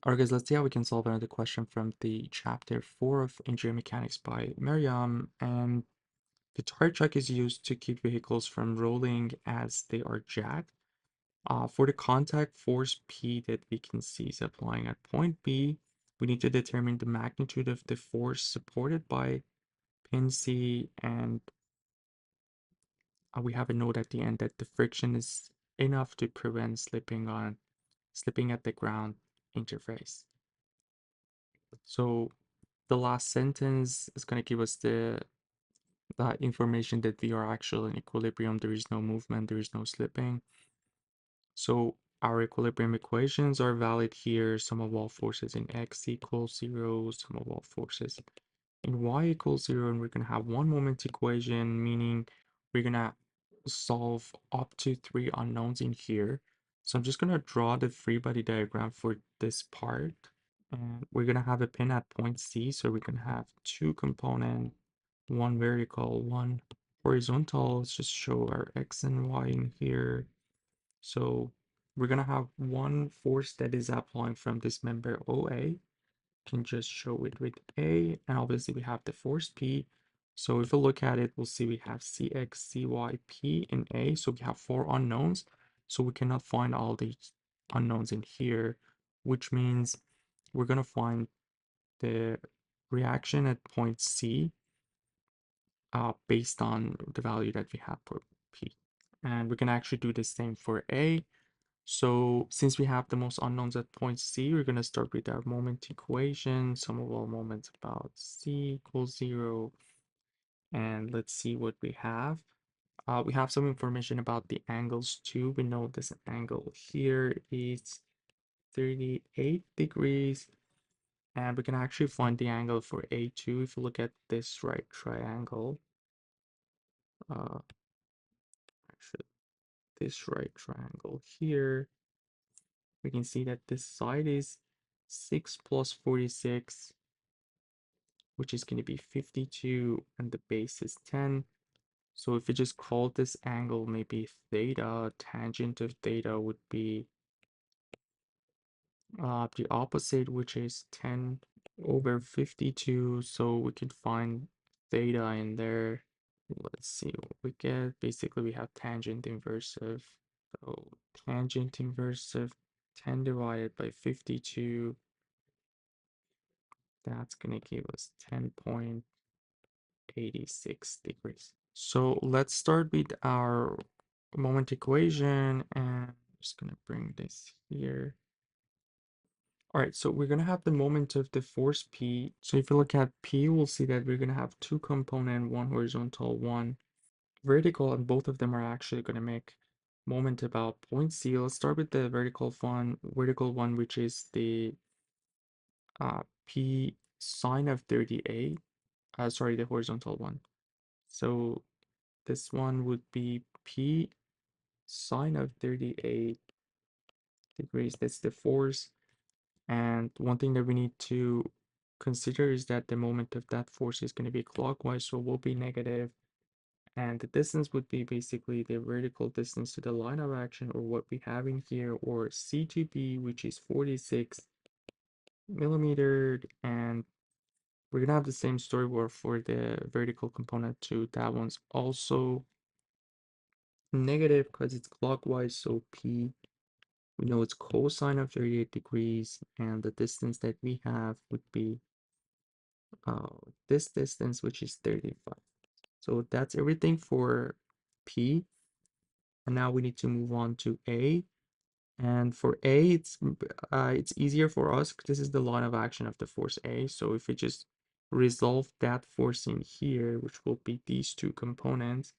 Alright guys, let's see how we can solve another question from the chapter 4 of engineering mechanics by Meriam. And the tire chuck is used to keep vehicles from rolling as they are jacked. For the contact force P that we can see is applying at point B, we need to determine the magnitude of the force supported by pin C, and we have a note at the end that the friction is enough to prevent slipping at the ground interface. So the last sentence is going to give us that information that we are actually in equilibrium. There is no movement, there is no slipping. So our equilibrium equations are valid here. Sum of all forces in x equals 0, sum of all forces in y equals 0, and we're going to have one moment equation, meaning we're going to solve up to 3 unknowns in here. So I'm just going to draw the free body diagram for this part. And we're going to have a pin at point C, so we can have two component, one vertical, one horizontal. Let's just show our x and y in here. So we're going to have one force that is applying from this member OA. Can just show it with A, and obviously we have the force P. So if we look at it, we'll see we have Cx, Cy, P, and A. So we have 4 unknowns. So we cannot find all these unknowns in here, which means we're going to find the reaction at point C based on the value that we have for P. And we can actually do the same for A. So since we have the most unknowns at point C, we're going to start with our moment equation. Sum of all moments about C equals 0. And let's see what we have. We have some information about the angles too. We know this angle here is 38 degrees. And we can actually find the angle for A2 if you look at this right triangle. Actually, this right triangle here, we can see that this side is 6 plus 46, which is going to be 52, and the base is 10. So if we just call this angle maybe theta, tangent of theta would be the opposite, which is 10 over 52. So we can find theta in there. Let's see what we get. Basically, we have tangent inverse of, so tangent inverse of 10 divided by 52. That's going to give us 10.86 degrees. So let's start with our moment equation, and I'm just going to bring this here. All right, so we're going to have the moment of the force P. So if you look at P, we'll see that we're going to have two component, one horizontal, one vertical, and both of them are actually going to make moment about point C. Let's start with the vertical one, which is the P sine of 38. Sorry, the horizontal one. So this one would be P sine of 38 degrees. That's the force. And one thing that we need to consider is that the moment of that force is going to be clockwise, so it will be negative. And the distance would be basically the vertical distance to the line of action, or what we have in here, or C to B, which is 46 millimeter. And we're gonna have the same storyboard for the vertical component too. That one's also negative because it's clockwise, so P, we know it's cosine of 38 degrees, and the distance that we have would be this distance, which is 35. So that's everything for P. And now we need to move on to A. And for A, it's easier for us because this is the line of action of the force A. So if we just resolve that force in here, which will be these two components,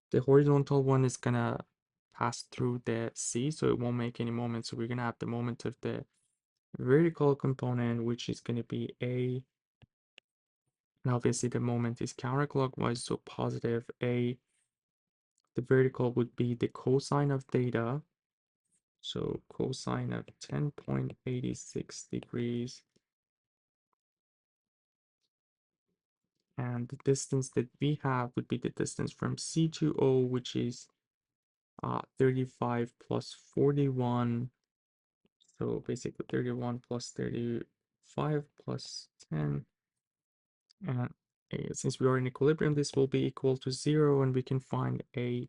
the horizontal one is gonna pass through the C, so it won't make any moment. So we're gonna have the moment of the vertical component, which is gonna be A. And obviously the moment is counterclockwise, so positive A. The vertical would be the cosine of theta. So cosine of 10.86 degrees. And the distance that we have would be the distance from C to O, which is 35 plus 41. So basically 31 plus 35 plus 10. And since we are in equilibrium, this will be equal to 0, and we can find A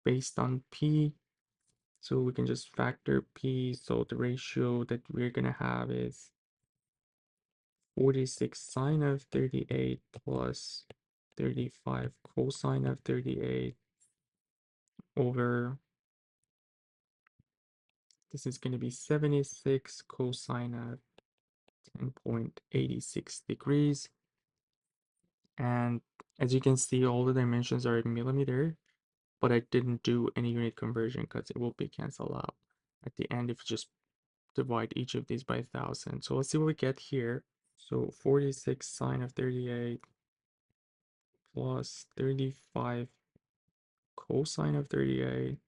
based on P. So we can just factor P. So the ratio that we're going to have is 46 sine of 38 plus 35 cosine of 38 over, this is going to be 76 cosine of 10.86 degrees. And as you can see, all the dimensions are in millimeter, but I didn't do any unit conversion because it will be canceled out at the end if you just divide each of these by 1,000. So let's see what we get here. So 46 sine of 38 plus 35 cosine of 38.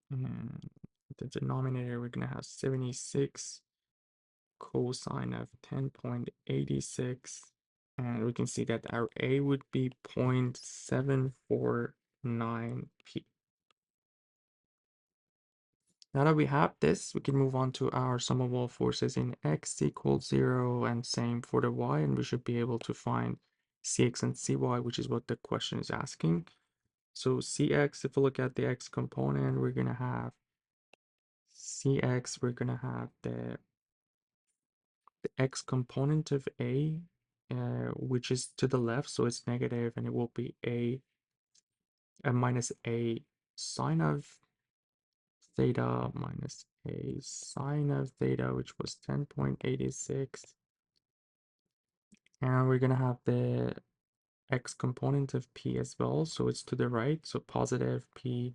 And the denominator, we're going to have 76 cosine of 10.86. And we can see that our A would be 0.749 P. Now that we have this, we can move on to our sum of all forces in x equals 0, and same for the y, and we should be able to find cx and cy, which is what the question is asking. So cx, if we look at the x component, we're going to have cx, we're going to have the x component of a, which is to the left, so it's negative, and it will be a minus a sine of theta minus a sine of theta, which was 10.86. And we're going to have the x component of p as well, so it's to the right, so positive p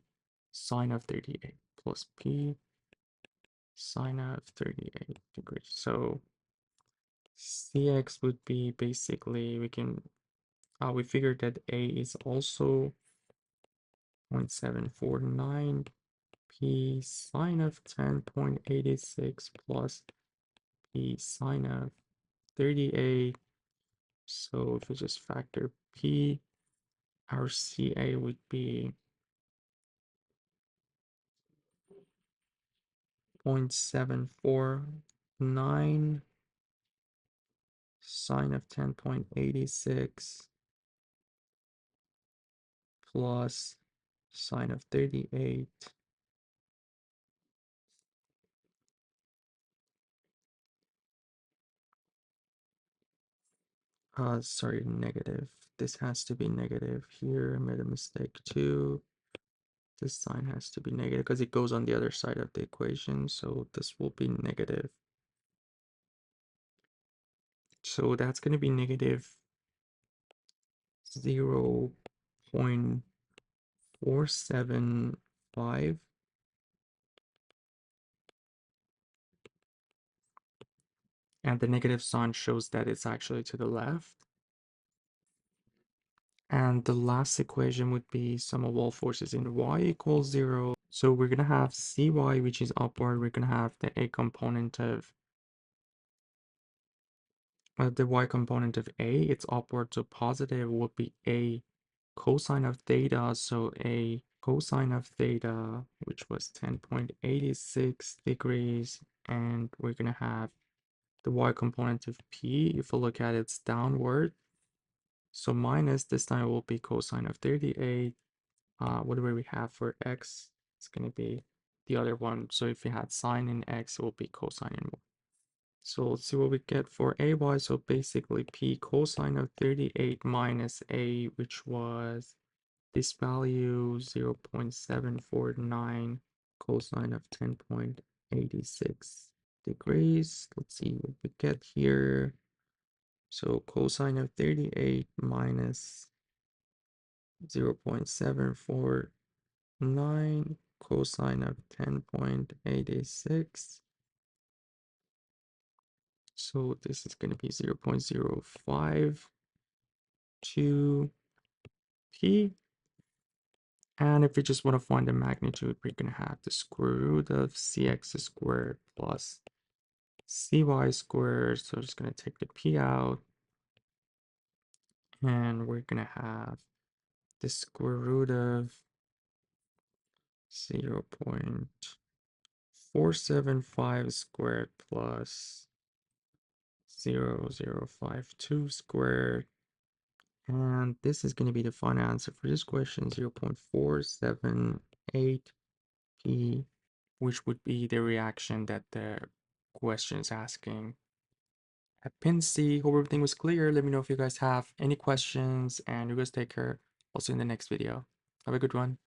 sine of 38 plus p sine of 38 degrees. So cx would be basically, we figured that a is also 0.749 p sine of 10.86 plus p sine of 38. So if we just factor p, our CA would be 0.749 sine of 10.86 plus sine of 38. Sorry, negative. This has to be negative here. I made a mistake too. This sign has to be negative because it goes on the other side of the equation. So this will be negative. So that's going to be negative 0.475. And the negative sign shows that it's actually to the left. And the last equation would be sum of all forces in y equals 0. So we're going to have cy, which is upward. We're going to have the a component of the y component of a. It's upward, so positive would be a cosine of theta. So a cosine of theta, which was 10.86 degrees. And we're going to have the y component of p. If we look at it, it's downward. So minus, this time will be cosine of 38. What do we have for x? It's going to be the other one. So if we had sine in x, it will be cosine in y. So let's see what we get for ay. So basically p cosine of 38 minus a, which was this value 0.749 cosine of 10.86 degrees. Let's see what we get here. So cosine of 38 minus 0.749 cosine of 10.86. So this is going to be 0.052 p. And if we just want to find the magnitude, we're going to have the square root of cx squared plus cy squared. So I'm just going to take the p out. And we're going to have the square root of 0.3 475 squared plus 0052 squared. And this is going to be the final answer for this question, 0.478 P, which would be the reaction that the question is asking. At pin C, hope everything was clear. Let me know if you guys have any questions, and you guys take care. I'll see you in the next video. Have a good one.